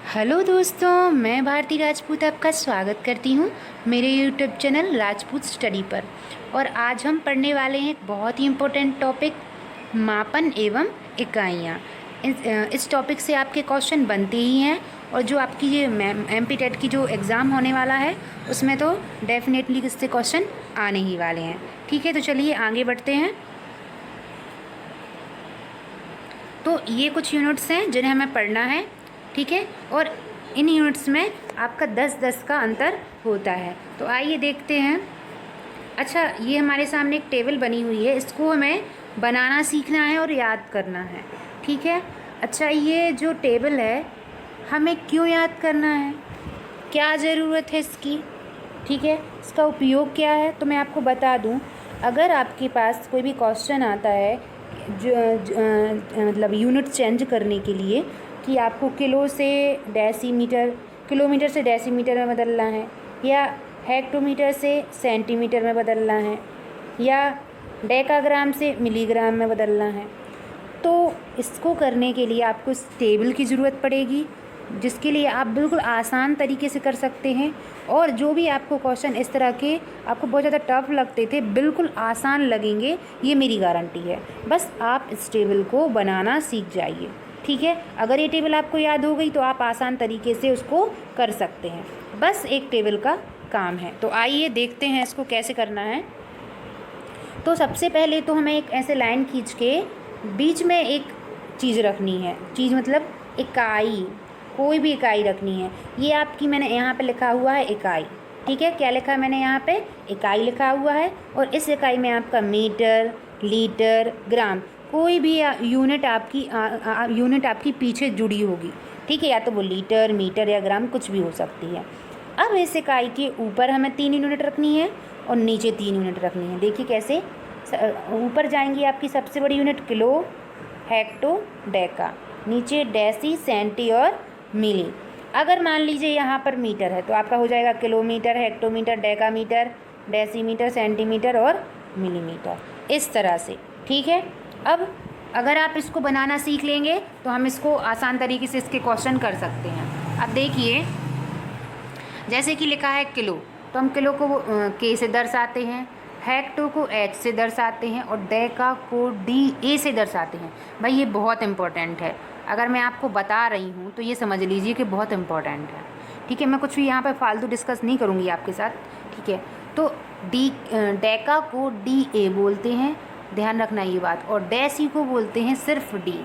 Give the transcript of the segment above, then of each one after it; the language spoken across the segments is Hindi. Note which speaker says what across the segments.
Speaker 1: हेलो दोस्तों, मैं भारती राजपूत आपका स्वागत करती हूँ मेरे यूट्यूब चैनल राजपूत स्टडी पर। और आज हम पढ़ने वाले हैं एक बहुत ही इम्पोर्टेंट टॉपिक, मापन एवं इकाइयाँ। इस टॉपिक से आपके क्वेश्चन बनते ही हैं और जो आपकी ये एमपी टेट की जो एग्ज़ाम होने वाला है उसमें तो डेफिनेटली इससे क्वेश्चन आने ही वाले हैं। ठीक है, तो चलिए आगे बढ़ते हैं। तो ये कुछ यूनिट्स हैं जिन्हें हमें पढ़ना है, ठीक है। और इन यूनिट्स में आपका 10-10 का अंतर होता है। तो आइए देखते हैं। अच्छा, ये हमारे सामने एक टेबल बनी हुई है, इसको हमें बनाना सीखना है और याद करना है, ठीक है। अच्छा, ये जो टेबल है हमें क्यों याद करना है, क्या ज़रूरत है इसकी, ठीक है, इसका उपयोग क्या है, तो मैं आपको बता दूं। अगर आपके पास कोई भी क्वेश्चन आता है मतलब यूनिट चेंज करने के लिए कि आपको किलो से डेसीमीटर, किलोमीटर से डेसीमीटर में बदलना है, या हेक्टोमीटर से सेंटीमीटर में बदलना है, या डेकाग्राम से मिलीग्राम में बदलना है, तो इसको करने के लिए आपको इस टेबल की ज़रूरत पड़ेगी, जिसके लिए आप बिल्कुल आसान तरीके से कर सकते हैं। और जो भी आपको क्वेश्चन इस तरह के आपको बहुत ज़्यादा टफ लगते थे, बिल्कुल आसान लगेंगे, ये मेरी गारंटी है। बस आप इस टेबल को बनाना सीख जाइए, ठीक है। अगर ये टेबल आपको याद हो गई तो आप आसान तरीके से उसको कर सकते हैं। बस एक टेबल का काम है। तो आइए देखते हैं इसको कैसे करना है। तो सबसे पहले तो हमें एक ऐसे लाइन खींच के बीच में एक चीज़ रखनी है। चीज़ मतलब इकाई, कोई भी इकाई रखनी है। ये आपकी मैंने यहाँ पे लिखा हुआ है इकाई, ठीक है। क्या लिखा है मैंने यहाँ पे? इकाई लिखा हुआ है। और इस इकाई में आपका मीटर, लीटर, ग्राम, कोई भी यूनिट आपकी पीछे जुड़ी होगी, ठीक है। या तो वो लीटर, मीटर या ग्राम कुछ भी हो सकती है। अब इस इकाई के ऊपर हमें 3 यूनिट रखनी है और नीचे 3 यूनिट रखनी है। देखिए कैसे। ऊपर जाएंगी आपकी सबसे बड़ी यूनिट किलो, हेक्टो, डेका, नीचे डेसी, सेंटी और मिली। अगर मान लीजिए यहाँ पर मीटर है तो आपका हो जाएगा kilometre, hectometre, decametre, decimetre, centimetre और मिलीमीटर, इस तरह से, ठीक है। अब अगर आप इसको बनाना सीख लेंगे तो हम इसको आसान तरीके से इसके क्वेश्चन कर सकते हैं। अब देखिए, जैसे कि लिखा है किलो, तो हम किलो को के से दर्शाते हैं, हेक्टो को एच से दर्शाते हैं और डेका को डी ए से दर्शाते हैं। भाई ये बहुत इंपॉर्टेंट है। अगर मैं आपको बता रही हूँ तो ये समझ लीजिए कि बहुत इंपॉर्टेंट है, ठीक है। मैं कुछ भी यहाँ पर फालतू डिस्कस नहीं करूँगी आपके साथ, ठीक है। तो डेका को डी ए बोलते हैं, ध्यान रखना ये बात, और डेसी को बोलते हैं सिर्फ डी।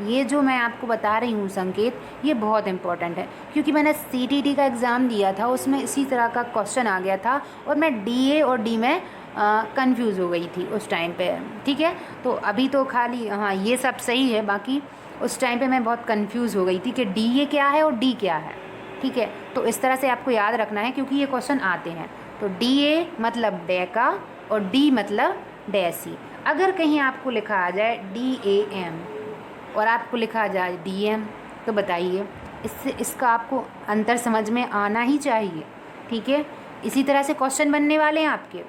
Speaker 1: ये जो मैं आपको बता रही हूँ संकेत, ये बहुत इंपॉर्टेंट है, क्योंकि मैंने सीटीटी का एग्ज़ाम दिया था, उसमें इसी तरह का क्वेश्चन आ गया था और मैं डीए और डी में कंफ्यूज हो गई थी उस टाइम पे, ठीक है। तो अभी तो खाली हाँ ये सब सही है, बाकी उस टाइम पे मैं बहुत कंफ्यूज हो गई थी कि डीए क्या है और डी क्या है, ठीक है। तो इस तरह से आपको याद रखना है क्योंकि ये क्वेश्चन आते हैं। तो डीए मतलब डेका और डी मतलब डेसी। अगर कहीं आपको लिखा आ जाए DAM और आपको लिखा जाए DM, तो बताइए, इससे इसका आपको अंतर समझ में आना ही चाहिए, ठीक है। इसी तरह से क्वेश्चन बनने वाले हैं आपके।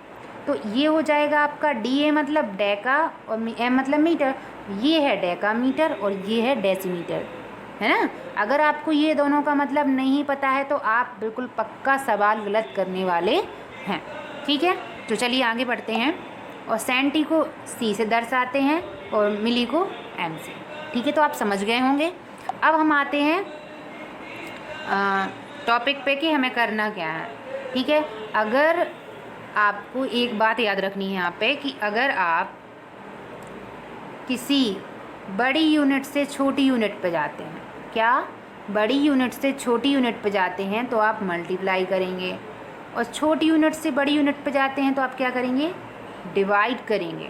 Speaker 1: तो ये हो जाएगा आपका DA मतलब डेका और M मतलब मीटर, ये है डेका मीटर और ये है डेसीमीटर, है ना। अगर आपको ये दोनों का मतलब नहीं पता है तो आप बिल्कुल पक्का सवाल गलत करने वाले हैं, ठीक है। तो चलिए आगे बढ़ते हैं। और सेंटी को C से दर्शाते हैं और मिली को M से, ठीक है। तो आप समझ गए होंगे। अब हम आते हैं टॉपिक पे कि हमें करना क्या है, ठीक है। अगर आपको एक बात याद रखनी है यहाँ पे कि अगर आप किसी बड़ी यूनिट से छोटी यूनिट पे जाते हैं, क्या बड़ी यूनिट से छोटी यूनिट पे जाते हैं तो आप मल्टीप्लाई करेंगे, और छोटी यूनिट से बड़ी यूनिट पे जाते हैं तो आप क्या करेंगे? डिवाइड करेंगे।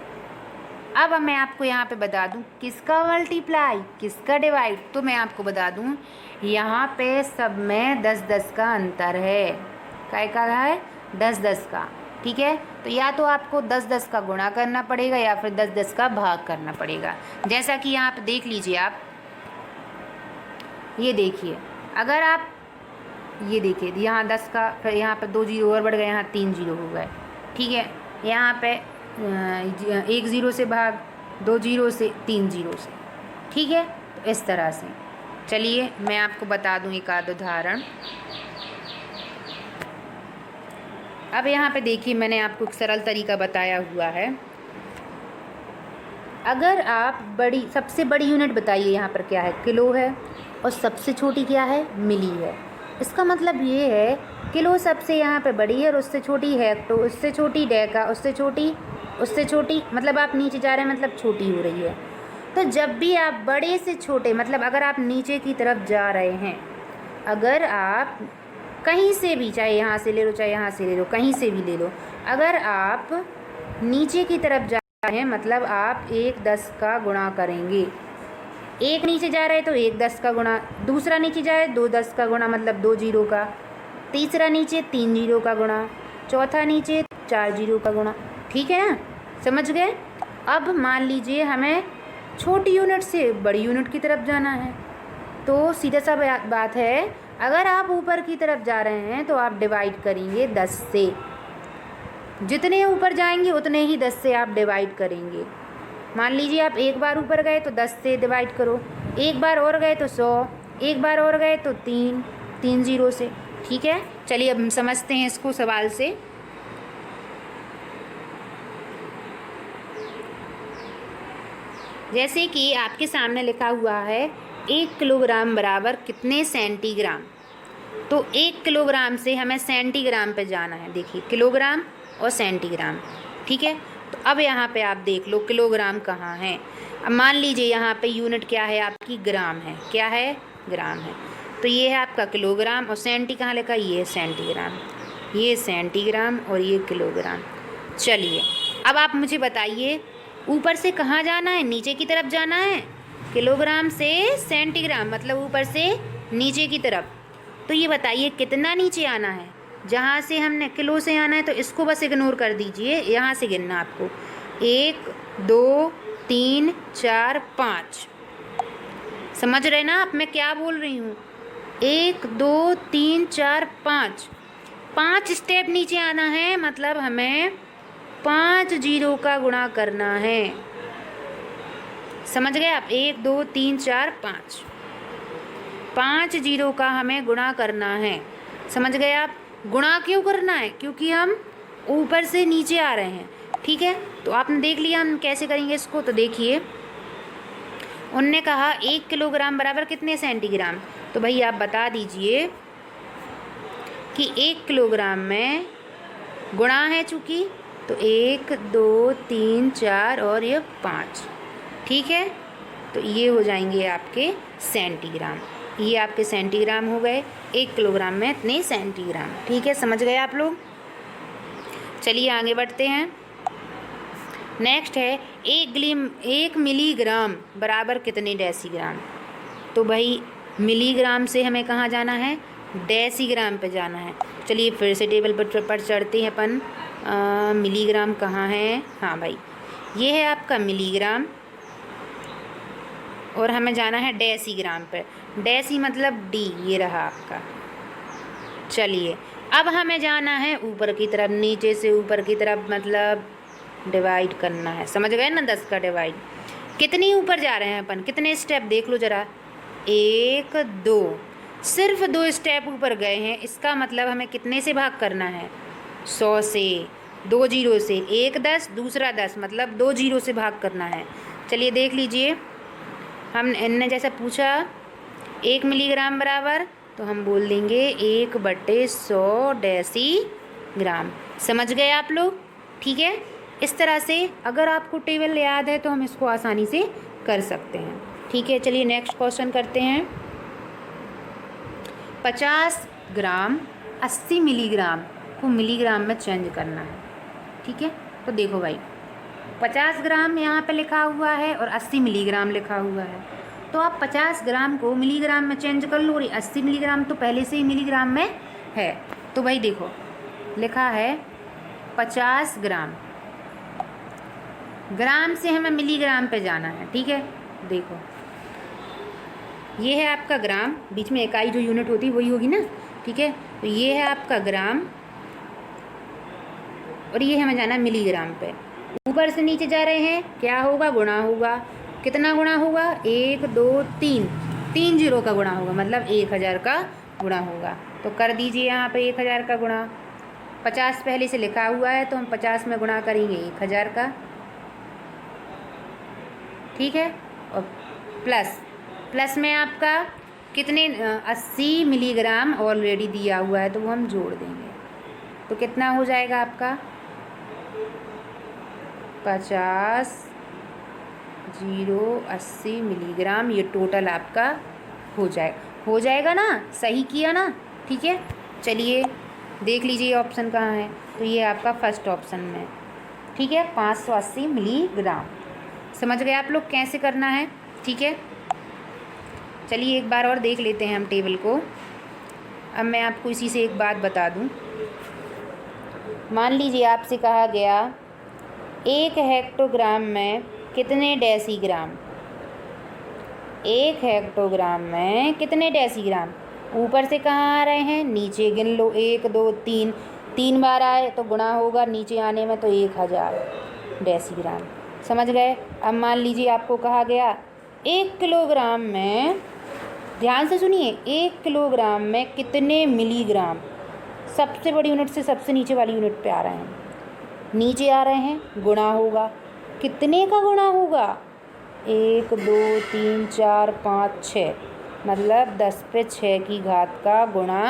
Speaker 1: अब मैं आपको यहाँ पे बता दूँ किसका मल्टीप्लाई किसका डिवाइड, तो मैं आपको बता दूँ यहाँ पे सब में 10-10 का अंतर है। काय का है? 10-10 का, ठीक है। तो या तो आपको 10-10 का गुणा करना पड़ेगा या फिर 10-10 का भाग करना पड़ेगा। जैसा कि यहाँ पे देख लीजिए आप, ये देखिए, अगर आप ये देखिए यहाँ 10 का, फिर यहाँ पे 2 जीरो और बढ़ गए, यहाँ 3 जीरो हो गए, ठीक है। यहाँ पे 1 0 से भाग, 2 0 से, 3 0 से, ठीक है। तो इस तरह से चलिए मैं आपको बता दूं एक आध उदाहरण। अब यहाँ पे देखिए, मैंने आपको एक सरल तरीका बताया हुआ है। अगर आप सबसे बड़ी यूनिट बताइए, यहाँ पर क्या है, किलो है, और सबसे छोटी क्या है, मिली है। इसका मतलब ये है किलो सबसे यहाँ पे बड़ी है और उससे छोटी हेक्टो, उससे छोटी डेका, उससे छोटी, मतलब आप नीचे जा रहे हैं, मतलब छोटी हो रही है। तो जब भी आप बड़े से छोटे, मतलब अगर आप नीचे की तरफ जा रहे हैं, अगर आप कहीं से भी, चाहे यहाँ से ले लो चाहे यहाँ से ले लो, कहीं से भी ले लो, अगर आप नीचे की तरफ जा रहे हैं मतलब आप 1/10 का गुणा करेंगे। एक नीचे जा रहा है तो 1/10 का गुणा, दूसरा नीचे जा रहा है 2/10 का गुणा, मतलब 2 जीरो का, तीसरा नीचे 3 जीरो का गुणा, चौथा नीचे 4 जीरो का गुणा। ठीक है ना, समझ गए। अब मान लीजिए हमें छोटी यूनिट से बड़ी यूनिट की तरफ जाना है, तो सीधा सा बात है, अगर आप ऊपर की तरफ जा रहे हैं तो आप डिवाइड करेंगे 10 से। जितने ऊपर जाएंगे उतने ही 10 से आप डिवाइड करेंगे। मान लीजिए आप एक बार ऊपर गए तो 10 से डिवाइड करो, एक बार और गए तो 100, एक बार और गए तो 3 जीरो से। ठीक है, चलिए अब हम समझते हैं इसको सवाल से। जैसे कि आपके सामने लिखा हुआ है 1 किलोग्राम बराबर कितने सेंटीग्राम। तो 1 किलोग्राम से हमें सेंटीग्राम पे जाना है। देखिए किलोग्राम और सेंटीग्राम, ठीक है। तो अब यहाँ पे आप देख लो किलोग्राम कहाँ है। अब मान लीजिए यहाँ पे यूनिट क्या है आपकी, ग्राम है। क्या है, ग्राम है। तो ये है आपका किलोग्राम, और सेंटी कहाँ लिखा, ये सेंटीग्राम, ये सेंटीग्राम और ये किलोग्राम। चलिए अब आप मुझे बताइए ऊपर से कहाँ जाना है, नीचे की तरफ जाना है। किलोग्राम से सेंटीग्राम मतलब ऊपर से नीचे की तरफ। तो ये बताइए कितना नीचे आना है। जहाँ से हमने किलो से आना है तो इसको बस इग्नोर कर दीजिए, यहाँ से गिनना आपको 1 2 3 4 5। समझ रहे ना आप मैं क्या बोल रही हूँ। 1 2 3 4 5 स्टेप नीचे आना है, मतलब हमें 5 जीरो का गुणा करना है। समझ गए आप, 1 2 3 4 5 जीरो का हमें गुणा करना है। समझ गए आप। गुणा क्यों करना है, क्योंकि हम ऊपर से नीचे आ रहे हैं। ठीक है, तो आपने देख लिया हम कैसे करेंगे इसको। तो देखिए उनने कहा 1 किलोग्राम बराबर कितने सेंटीग्राम। तो भाई आप बता दीजिए कि 1 किलोग्राम में गुणा है चूँकि, तो 1 2 3 4 और ये 5। ठीक है, तो ये हो जाएंगे आपके सेंटीग्राम। ये आपके सेंटीग्राम हो गए। 1 किलोग्राम में इतने सेंटीग्राम। ठीक है, समझ गए आप लोग। चलिए आगे बढ़ते हैं। नेक्स्ट है 1 मिलीग्राम बराबर कितने डेसीग्राम। तो भाई मिलीग्राम से हमें कहाँ जाना है, डेसीग्राम पे जाना है। चलिए फिर से टेबल पर चढ़ते हैं अपन। मिलीग्राम कहाँ है, हाँ भाई ये है आपका मिलीग्राम, और हमें जाना है डेसीग्राम पर। डेसी मतलब डी, ये रहा आपका। चलिए अब हमें जाना है ऊपर की तरफ, नीचे से ऊपर की तरफ, मतलब डिवाइड करना है। समझ गए ना, 10 का डिवाइड। कितनी ऊपर जा रहे हैं अपन, कितने स्टेप देख लो ज़रा, 1 2, सिर्फ 2 स्टेप ऊपर गए हैं। इसका मतलब हमें कितने से भाग करना है, 100 से। 2 जीरो से, 1 10 दूसरा 10, मतलब 2 जीरो से भाग करना है। चलिए देख लीजिए, हम इनने जैसा पूछा 1 मिलीग्राम बराबर, तो हम बोल देंगे 1/100 डेसीग्राम। समझ गए आप लोग। ठीक है, इस तरह से अगर आपको टेबल याद है तो हम इसको आसानी से कर सकते हैं। ठीक है, चलिए नेक्स्ट क्वेश्चन करते हैं। 50 ग्राम 80 मिलीग्राम को मिलीग्राम में चेंज करना है। ठीक है, तो देखो भाई 50 ग्राम यहाँ पे लिखा हुआ है और 80 मिलीग्राम लिखा हुआ है। तो आप 50 ग्राम को मिलीग्राम में चेंज कर लो, और 80 मिलीग्राम तो पहले से ही मिलीग्राम में है। तो भाई देखो लिखा है 50 ग्राम, ग्राम से हमें मिलीग्राम पे जाना है। ठीक है, देखो ये है आपका ग्राम, बीच में इकाई जो यूनिट होती है वही होगी ना। ठीक है, तो ये है आपका ग्राम, और ये हमें जाना है मिलीग्राम पे। ऊपर से नीचे जा रहे हैं, क्या होगा, गुणा होगा। कितना गुणा होगा, 1 2 3, 3 जीरो का गुणा होगा, मतलब 1000 का गुणा होगा। तो कर दीजिए यहाँ पे 1000 का गुणा। 50 पहले से लिखा हुआ है तो हम 50 में गुणा करेंगे 1000 का, ठीक है। और प्लस में आपका कितने 80 मिलीग्राम ऑलरेडी दिया हुआ है तो वो हम जोड़ देंगे। तो कितना हो जाएगा आपका 50 0 80 मिलीग्राम, ये टोटल आपका हो जाएगा ना, सही किया ना, ठीक है। चलिए देख लीजिए ऑप्शन कहाँ है, तो ये आपका फर्स्ट ऑप्शन में, ठीक है, 580 मिलीग्राम। समझ गए आप लोग कैसे करना है, ठीक है। चलिए एक बार और देख लेते हैं हम टेबल को। अब मैं आपको इसी से एक बात बता दूं। मान लीजिए आपसे कहा गया 1 हेक्टोग्राम में कितने डेसीग्राम, 1 हेक्टोग्राम में कितने डेसीग्राम। ऊपर से कहाँ आ रहे हैं, नीचे गिन लो, 1 2 3, 3 बार आए तो गुणा होगा, नीचे आने में तो 1000 डेसीग्राम। समझ गए। अब मान लीजिए आपको कहा गया 1 किलोग्राम में, ध्यान से सुनिए, 1 किलोग्राम में कितने मिलीग्राम। सबसे बड़ी यूनिट से सबसे नीचे वाली यूनिट पे आ रहे हैं, नीचे आ रहे हैं, गुणा होगा, कितने का गुणा होगा, 1 2 3 4 5 6, मतलब 10 पे 6 की घात का गुणा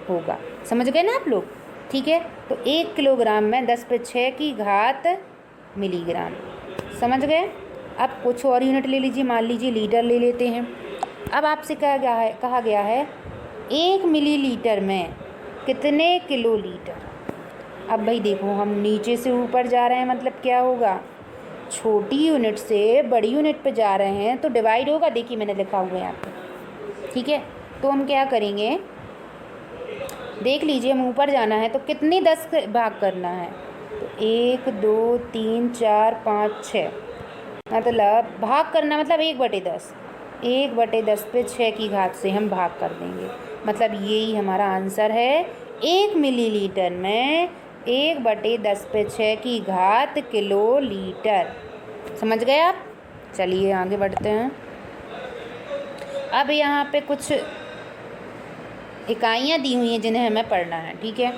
Speaker 1: होगा। समझ गए ना आप लोग, ठीक है। तो 1 किलोग्राम में 10 पे 6 की घात मिलीग्राम। समझ गए। अब कुछ और यूनिट ले लीजिए, मान लीजिए लीटर ले लेते हैं। अब आपसे कहा गया है 1 मिलीलीटर में कितने किलोलीटर। अब भाई देखो, हम नीचे से ऊपर जा रहे हैं, मतलब क्या होगा, छोटी यूनिट से बड़ी यूनिट पे जा रहे हैं तो डिवाइड होगा। देखिए मैंने लिखा हुआ है यहाँ पे, ठीक है। तो हम क्या करेंगे, देख लीजिए, हम ऊपर जाना है तो कितने 10 भाग करना है, तो 1 2 3 4 5 6, मतलब भाग करना, मतलब 1/10, 1/10 पे 6 की घात से हम भाग कर देंगे। मतलब यही हमारा आंसर है, 1 मिलीलीटर में 1/10 पे 6 की घात किलोलीटर। समझ गए आप। चलिए आगे बढ़ते हैं। अब यहाँ पे कुछ इकाइयाँ दी हुई हैं जिन्हें हमें पढ़ना है, ठीक है।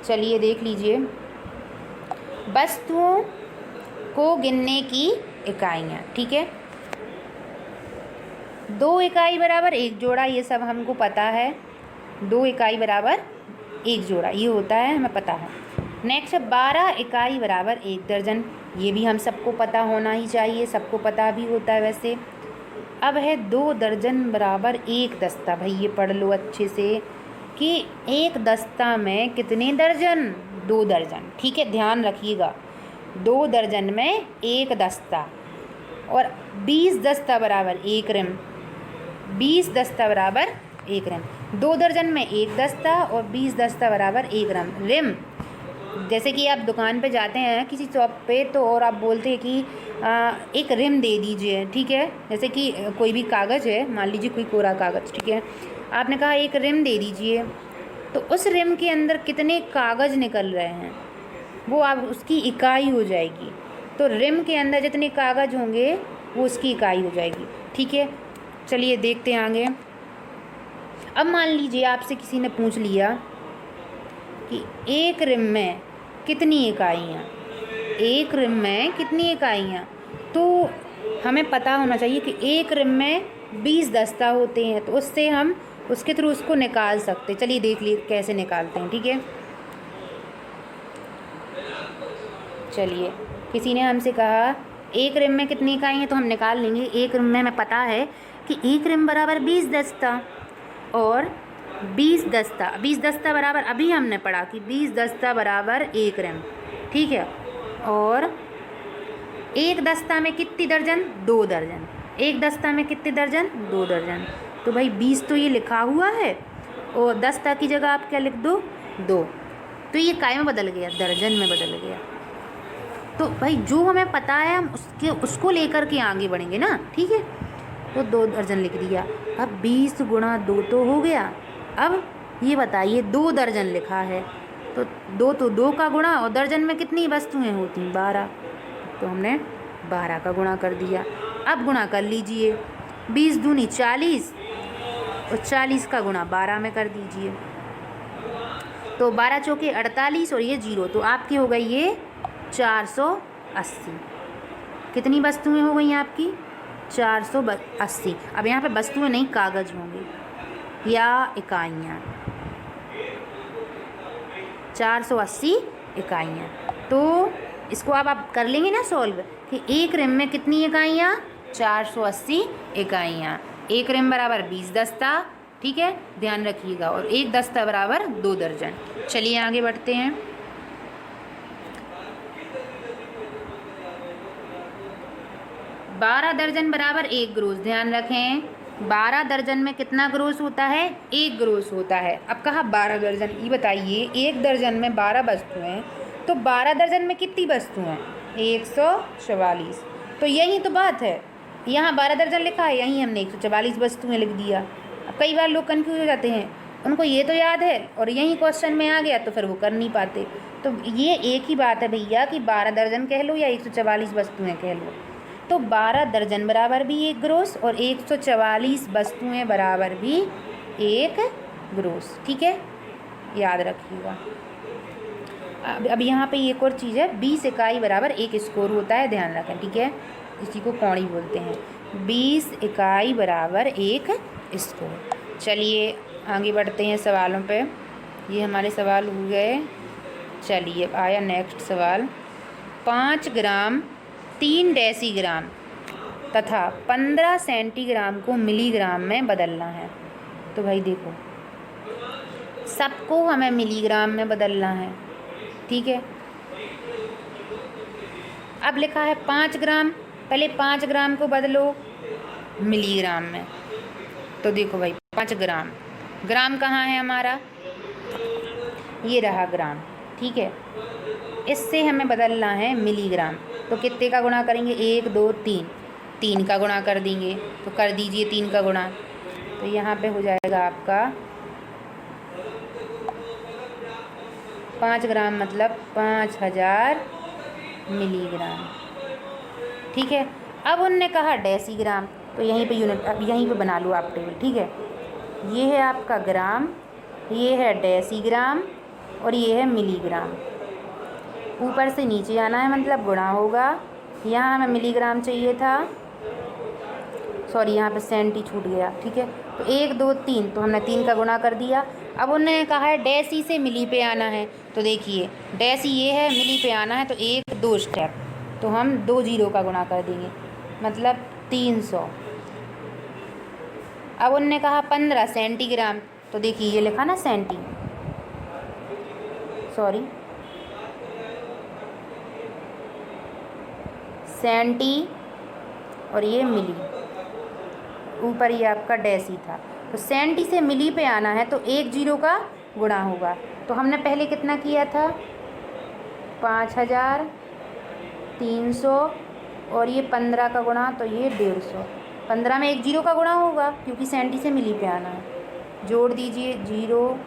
Speaker 1: चलिए देख लीजिए, वस्तुओं को गिनने की इकाइयाँ, ठीक है। 2 इकाई बराबर 1 जोड़ा, ये सब हमको पता है। 2 इकाई बराबर 1 जोड़ा ये होता है, हमें पता है। नेक्स्ट 12 इकाई बराबर 1 दर्जन, ये भी हम सबको पता होना ही चाहिए, सबको पता भी होता है वैसे। अब है 2 दर्जन बराबर 1 दस्ता। भाई ये पढ़ लो अच्छे से कि 1 दस्ता में कितने दर्जन, 2 दर्जन, ठीक है, ध्यान रखिएगा। 2 दर्जन में 1 दस्ता, और 20 दस्ता बराबर 1 रिम, 20 दस्ता बराबर 1 रिम। 2 दर्जन में 1 दस्ता और 20 दस्ता बराबर 1 रिम। जैसे कि आप दुकान पे जाते हैं किसी शॉप पे तो, और आप बोलते हैं कि एक रिम दे दीजिए, ठीक है। जैसे कि कोई भी कागज़ है, मान लीजिए कोई कोरा कागज़, ठीक है, आपने कहा एक रिम दे दीजिए, तो उस रिम के अंदर कितने कागज़ निकल रहे हैं वो आप उसकी इकाई हो जाएगी। तो रिम के अंदर जितने कागज़ होंगे वो उसकी इकाई हो जाएगी, ठीक है। चलिए देखते हैं आगे। अब मान लीजिए आपसे किसी ने पूछ लिया कि 1 रिम में कितनी इकाइयाँ, 1 रिम में कितनी इकाइयाँ, तो हमें पता होना चाहिए कि 1 रिम में 20 दस्ता होते हैं, तो उससे हम उसके थ्रू उसको निकाल सकते। चलिए देख लीजिए कैसे निकालते हैं, ठीक है। चलिए, किसी ने हमसे कहा 1 रिम में कितनी इकाइयाँ, तो हम निकाल लेंगे। 1 रिम में हमें पता है कि 1 रिम बराबर 20 दस्ता, और 20 दस्ता बराबर, अभी हमने पढ़ा कि 20 दस्ता बराबर 1 रिम, ठीक है। और 1 दस्ता में कितनी दर्जन, 2 दर्जन। 1 दस्ता में कितने दर्जन, 2 दर्जन। तो भाई 20 तो ये लिखा हुआ है, और दस्ता की जगह आप क्या लिख दो, 2, तो ये काय में बदल गया, दर्जन में बदल गया। तो भाई जो हमें पता है हम उसको लेकर के आगे बढ़ेंगे ना, ठीक है। तो 2 दर्जन लिख दिया। अब 20 गुणा 2 तो हो गया। अब ये बताइए 2 दर्जन लिखा है, तो 2 का गुणा, और दर्जन में कितनी वस्तुएं होती हैं, 12, तो हमने 12 का गुणा कर दिया। अब गुणा कर लीजिए, 20 दूनी 40 और 40 का गुणा 12 में कर दीजिए, तो 12 चौके 48 और ये 0, तो आपकी हो गई ये 480। कितनी वस्तुएं हो गई आपकी? 480। अब यहाँ पे वस्तुएं नहीं, कागज़ होंगे या इकाइयाँ। 480 इकाइयाँ। तो इसको अब आप कर लेंगे ना सॉल्व कि एक रिम में कितनी इकाइयाँ? 480 इकाइयाँ। एक रिम बराबर 20 दस्ता, ठीक है, ध्यान रखिएगा, और एक दस्ता बराबर 2 दर्जन। चलिए आगे बढ़ते हैं। 12 दर्जन बराबर 1 ग्रोस। ध्यान रखें, 12 दर्जन में कितना ग्रोस होता है? 1 ग्रोस होता है। अब कहा 12 दर्जन, ये बताइए, एक दर्जन में 12 वस्तुएं, तो 12 दर्जन में कितनी वस्तुएं? 144। तो यही तो बात है, यहाँ 12 दर्जन लिखा है, यहीं हमने 144 वस्तुएं लिख दिया। अब कई बार लोग कन्फ्यूज हो जाते हैं, उनको ये तो याद है और यही क्वेश्चन में आ गया तो फिर वो कर नहीं पाते। तो ये एक ही बात है भैया कि 12 दर्जन कह लो या 144 वस्तुएं कह लो, तो 12 दर्जन बराबर भी 1 ग्रोस और 144 वस्तुएं बराबर भी 1 ग्रोस, ठीक है, याद रखिएगा। अब यहाँ पे एक और चीज़ है, 20 इकाई बराबर 1 स्कोर होता है, ध्यान रखें, ठीक है, इसी को कौड़ी बोलते हैं। 20 इकाई बराबर 1 स्कोर। चलिए आगे बढ़ते हैं सवालों पे। ये हमारे सवाल हो गए। चलिए आया नेक्स्ट सवाल। 5 ग्राम 3 डेसीग्राम तथा 15 सेंटीग्राम को मिलीग्राम में बदलना है। तो भाई देखो, सबको हमें मिलीग्राम में बदलना है, ठीक है। अब लिखा है 5 ग्राम, पहले 5 ग्राम को बदलो मिलीग्राम में। तो देखो भाई 5 ग्राम, ग्राम कहाँ है हमारा? ये रहा ग्राम, ठीक है। इससे हमें बदलना है मिलीग्राम, तो कितने का गुणा करेंगे? 1 2 3, 3 का गुणा कर देंगे, तो कर दीजिए 3 का गुणा। तो यहाँ पे हो जाएगा आपका 5 ग्राम मतलब 5000 मिलीग्राम, ठीक है। अब उनने कहा डेसीग्राम, तो यहीं पे यूनिट, अब यहीं पे बना लो आप टेबल, ठीक है। ये है आपका ग्राम, ये है डेसीग्राम और ये है मिलीग्राम। ऊपर से नीचे आना है मतलब गुणा होगा। यहाँ हमें मिलीग्राम चाहिए था, सॉरी यहाँ पे सेंटी छूट गया, ठीक है। तो 1 2 3, तो हमने 3 का गुणा कर दिया। अब उन्होंने कहा है डेसी से मिली पे आना है, तो देखिए डेसी ये है, मिली पे आना है, तो 1 2 स्टेप, तो हम 2 0 का गुणा कर देंगे मतलब 300। अब उन्होंने कहा 15 सेंटीग्राम, तो देखिए ये लिखा ना सेंटी, सॉरी सेंटी और ये मिली, ऊपर ये आपका डेसी था। तो सेंटी से मिली पे आना है तो 1 0 का गुणा होगा। तो हमने पहले कितना किया था? 5300 और ये 15 का गुणा, तो ये 150। 15 में 1 0 का गुणा होगा क्योंकि सेंटी से मिली पे आना है। जोड़ दीजिए 0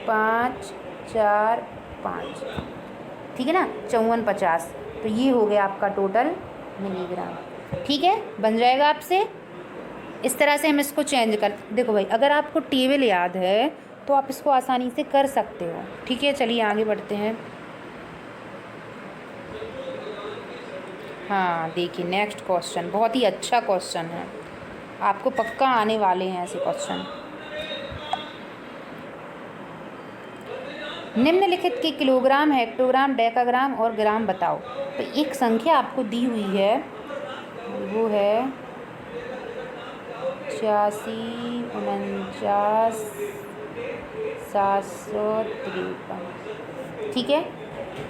Speaker 1: 5 4 5, ठीक है ना, 5450। तो ये हो गया आपका टोटल मिलीग्राम, ठीक है, बन जाएगा आपसे। इस तरह से हम इसको चेंज कर, देखो भाई अगर आपको टेबल याद है तो आप इसको आसानी से कर सकते हो, ठीक है। चलिए आगे बढ़ते हैं। हाँ देखिए नेक्स्ट क्वेश्चन बहुत ही अच्छा क्वेश्चन है, आपको पक्का आने वाले हैं ऐसे क्वेश्चन। निम्नलिखित के किलोग्राम, हेक्टोग्राम, डेकाग्राम और ग्राम बताओ। तो एक संख्या आपको दी हुई है, वो है 86 49 753, ठीक है।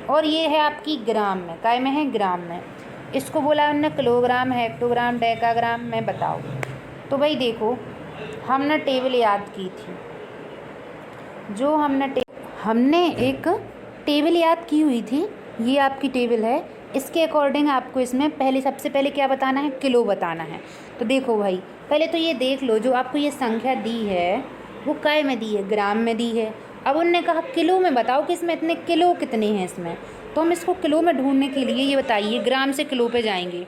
Speaker 1: और ये है आपकी ग्राम में, काय में है? ग्राम में। इसको बोला उन्होंने किलोग्राम, हेक्टोग्राम, डेकाग्राम में बताओ। तो भाई देखो हमने टेबल याद की थी, जो हमने एक टेबल याद की हुई थी, ये आपकी टेबल है। इसके अकॉर्डिंग आपको इसमें पहले सबसे पहले क्या बताना है? किलो बताना है। तो देखो भाई पहले तो ये देख लो, जो आपको ये संख्या दी है वो काय में दी है? ग्राम में दी है। अब उनने कहा किलो में बताओ कि इसमें इतने किलो कितने हैं इसमें। तो हम इसको किलो में ढूंढने के लिए ये बताइए, ग्राम से किलो पे जाएंगे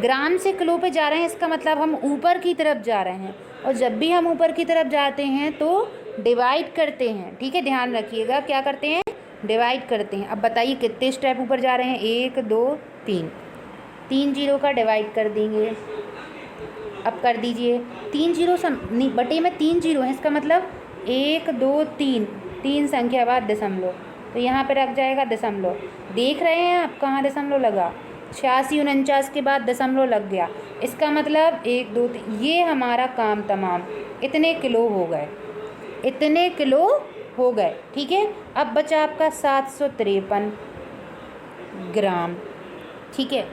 Speaker 1: ग्राम से किलो पे जा रहे हैं, इसका मतलब हम ऊपर की तरफ जा रहे हैं, और जब भी हम ऊपर की तरफ जाते हैं तो डिवाइड करते हैं। ठीक है, ध्यान रखिएगा, क्या करते हैं, डिवाइड करते हैं। अब बताइए कितने स्टेप ऊपर जा रहे हैं, 1 2 3, 3 जीरो का डिवाइड कर देंगे। अब कर दीजिए, 3 जीरो नहीं, बटे में 3 जीरो है, इसका मतलब 1 2 3, 3 संख्या बाद दशमलव, तो यहाँ पे रख जाएगा दशमलव। देख रहे हैं आप कहाँ दशमलव लगा, 86 49 के बाद दशमलव लग गया, इसका मतलब 1 2 3, ये हमारा काम तमाम, इतने किलो हो गए, इतने किलो हो गए। ठीक है, अब बचा आपका 753 ग्राम। ठीक है,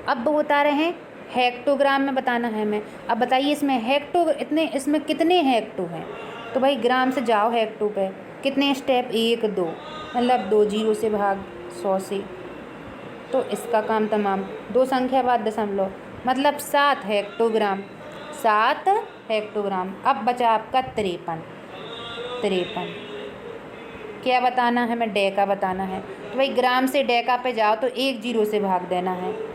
Speaker 1: अब बता रहे हैं हेक्टोग्राम में बताना है हमें। अब बताइए इसमें इसमें कितने हेक्टो हैं, तो भाई ग्राम से जाओ हेक्टो पे, कितने स्टेप, 1 2, मतलब 2 जीरो से भाग 100 से, तो इसका काम तमाम। 2 संख्या बाद दशमलव, मतलब 7 हेक्टोग्राम, 7 हेक्टोग्राम। अब बचा आपका 53, क्या बताना है, हमें डेका बताना है। तो भाई ग्राम से डेका पे जाओ तो 1 जीरो से भाग देना है,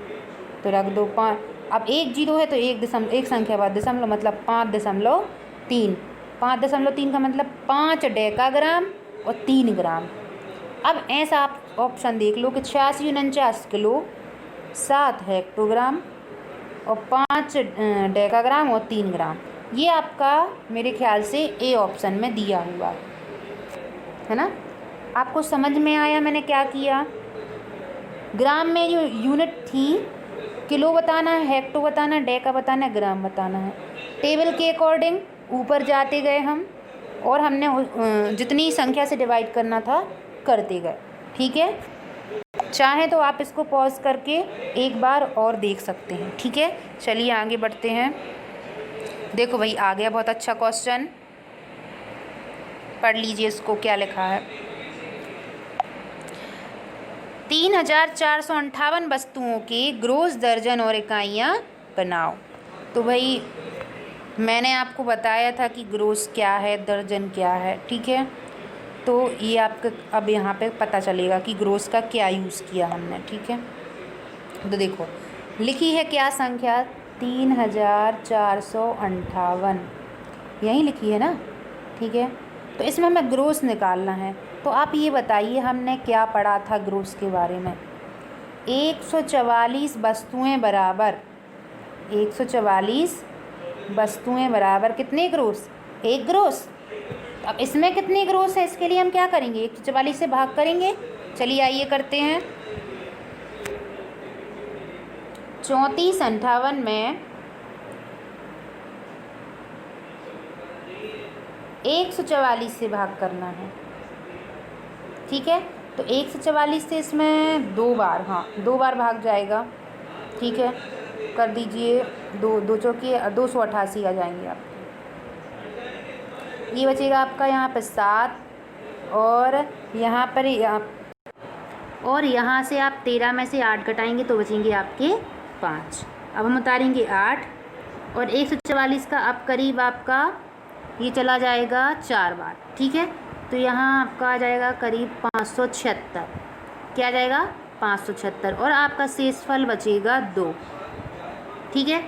Speaker 1: तो रख दो 5। अब 1 जीरो है तो 1 संख्या बाद दशमलव, मतलब 5.3, 5.3 का मतलब 5 डेकाग्राम और 3 ग्राम। अब ऐसा आप ऑप्शन देख लो कि 86 49 किलो, 7 हेक्टोग्राम और 5 डेकाग्राम और 3 ग्राम, ये आपका मेरे ख्याल से ए ऑप्शन में दिया हुआ है ना। आपको समझ में आया मैंने क्या किया। ग्राम में जो यूनिट थी, किलो बताना है, हेक्टो बताना है, डेका बताना है, ग्राम बताना है। टेबल के अकॉर्डिंग ऊपर जाते गए हम, और हमने जितनी संख्या से डिवाइड करना था करते गए। ठीक है, चाहें तो आप इसको पॉज करके एक बार और देख सकते हैं। ठीक है, चलिए आगे बढ़ते हैं। देखो भाई आ गया बहुत अच्छा क्वेश्चन, पढ़ लीजिए इसको, क्या लिखा है। 3458 वस्तुओं के ग्रोस दर्जन और इकाइयाँ बनाओ। तो भाई मैंने आपको बताया था कि ग्रोस क्या है, दर्जन क्या है। ठीक है, तो ये आपको अब यहाँ पे पता चलेगा कि ग्रोस का क्या यूज़ किया हमने। ठीक है, तो देखो लिखी है क्या संख्या, 3458, यही लिखी है ना। ठीक है, तो इसमें हमें ग्रोस निकालना है। तो आप ये बताइए हमने क्या पढ़ा था ग्रोस के बारे में। 144 वस्तुएं बराबर, 144 वस्तुएं बराबर कितने ग्रोस, 1 ग्रोस। अब इसमें कितने ग्रोस है, इसके लिए हम क्या करेंगे, 144 से भाग करेंगे। चलिए आइए करते हैं। 3458 में 144 से भाग करना है। ठीक है, तो 144 से इसमें 2 बार, हाँ 2 बार भाग जाएगा। ठीक है, कर दीजिए, 2 चौके 288 आ जाएंगे आप। ये बचेगा आपका यहाँ पर 7, और यहाँ पर और यहाँ से आप 13 में से 8 घटाएंगे तो बचेंगे आपके 5। अब हम उतारेंगे 8, और 144 का अब करीब आपका ये चला जाएगा 4 बार। ठीक है, तो यहाँ आपका आ जाएगा करीब 576, क्या आ जाएगा 576, और आपका शेषफल बचेगा 2। ठीक है,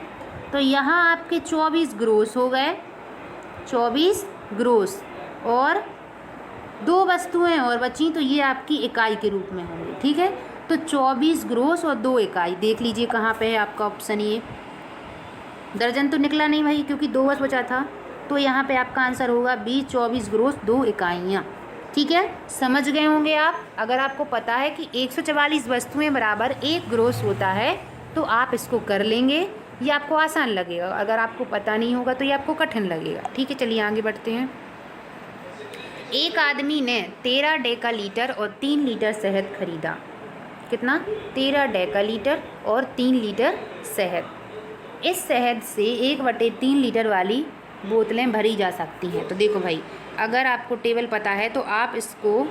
Speaker 1: तो यहाँ आपके 24 ग्रोस हो गए, 24 ग्रोस, और 2 वस्तुएं और बची, तो ये आपकी इकाई के रूप में होंगी। ठीक है, तो 24 ग्रोस और 2 इकाई, देख लीजिए कहाँ पे है आपका ऑप्शन। ये दर्जन तो निकला नहीं भाई, क्योंकि 2 बस बचा था, तो यहाँ पे आपका आंसर होगा बी, 24 ग्रोस 2 इकाइयाँ। ठीक है, समझ गए होंगे आप। अगर आपको पता है कि 144 वस्तुएं बराबर 1 ग्रोस होता है तो आप इसको कर लेंगे, ये आपको आसान लगेगा। अगर आपको पता नहीं होगा तो ये आपको कठिन लगेगा। ठीक है, चलिए आगे बढ़ते हैं। एक आदमी ने 13 डेकालीटर और 3 लीटर शहद खरीदा। कितना, 13 डेकालीटर और 3 लीटर शहद। इस शहद से 1/3 लीटर वाली बोतलें भरी जा सकती हैं। तो देखो भाई, अगर आपको टेबल पता है तो आप इसको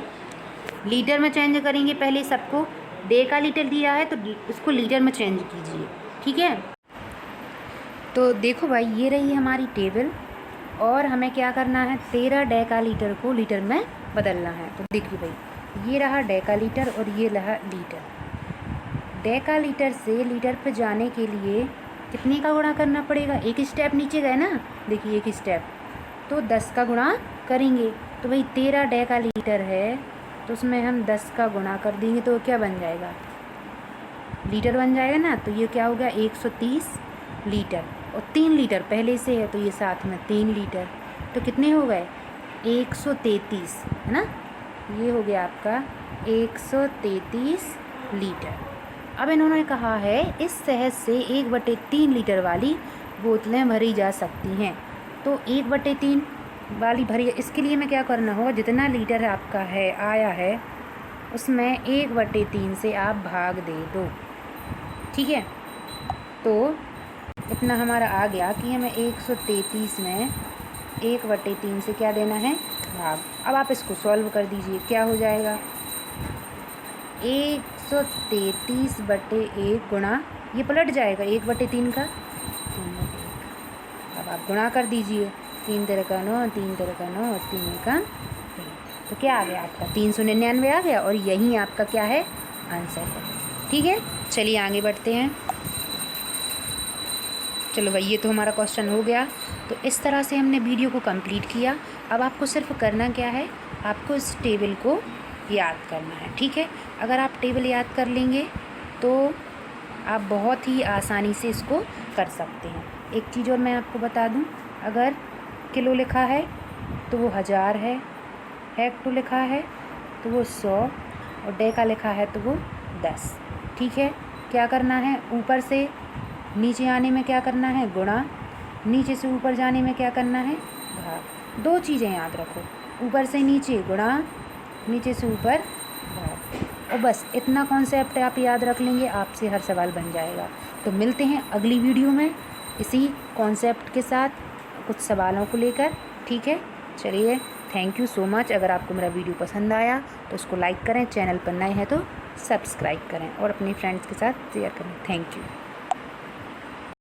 Speaker 1: लीटर में चेंज करेंगे। पहले सबको डेकालीटर दिया है तो इसको लीटर में चेंज कीजिए। ठीक है, तो देखो भाई ये रही हमारी टेबल, और हमें क्या करना है, 13 डेकालीटर को लीटर में बदलना है। तो देखिए भाई, ये रहा डेकालीटर और ये रहा लीटर। डेकालीटर से लीटर पे जाने के लिए कितने का गुणा करना पड़ेगा? एक स्टेप नीचे गए ना, देखिए एक स्टेप, तो 10 का गुणा करेंगे। तो भाई 13 डेकालीटर है, तो उसमें हम 10 का गुणा कर देंगे तो क्या बन जाएगा? लीटर बन जाएगा ना। तो ये क्या हो गया? 130 लीटर। और 3 लीटर पहले से है तो ये साथ में 3 लीटर, तो कितने हो गए? 133, है ना। ये हो गया आपका 133 लीटर। अब इन्होंने कहा है इस शहद से 1/3 लीटर वाली बोतलें भरी जा सकती हैं। तो 1/3 वाली भरी, इसके लिए मैं क्या करना होगा? जितना लीटर आपका है आया है उसमें 1/3 से आप भाग दे दो, ठीक है। तो इतना हमारा आ गया कि हमें 133 में 1/3 से क्या देना है? भाग। अब आप इसको सॉल्व कर दीजिए, क्या हो जाएगा? 133/1 गुणा, ये पलट जाएगा 1/3 का 3/1। अब आप गुणा कर दीजिए, 3 तेरह का 9, 3 तेरह का 9 और 3 का 3। तो क्या आ गया आपका? 399 आ गया, और यही आपका क्या है? आंसर है, ठीक है। चलिए आगे बढ़ते हैं। चलो भाई, ये तो हमारा क्वेश्चन हो गया। तो इस तरह से हमने वीडियो को कंप्लीट किया। अब आपको सिर्फ करना क्या है? आपको इस टेबल को याद करना है, ठीक है। अगर आप टेबल याद कर लेंगे तो आप बहुत ही आसानी से इसको कर सकते हैं। एक चीज़ और मैं आपको बता दूं, अगर किलो लिखा है तो वो 1000 है, हेक्टो लिखा है तो वो 100, और डेका लिखा है तो वो 10, ठीक है। क्या करना है? ऊपर से नीचे आने में क्या करना है? गुणा। नीचे से ऊपर जाने में क्या करना है? भाग। 2 चीज़ें याद रखो, ऊपर से नीचे गुणा, नीचे से ऊपर भाग। और बस इतना कॉन्सेप्ट आप याद रख लेंगे, आपसे हर सवाल बन जाएगा। तो मिलते हैं अगली वीडियो में इसी कॉन्सेप्ट के साथ, कुछ सवालों को लेकर, ठीक है। चलिए, थैंक यू सो मच। अगर आपको मेरा वीडियो पसंद आया तो उसको लाइक करें, चैनल पर नए हैं तो सब्सक्राइब करें और अपने फ्रेंड्स के साथ शेयर करें। Thank you.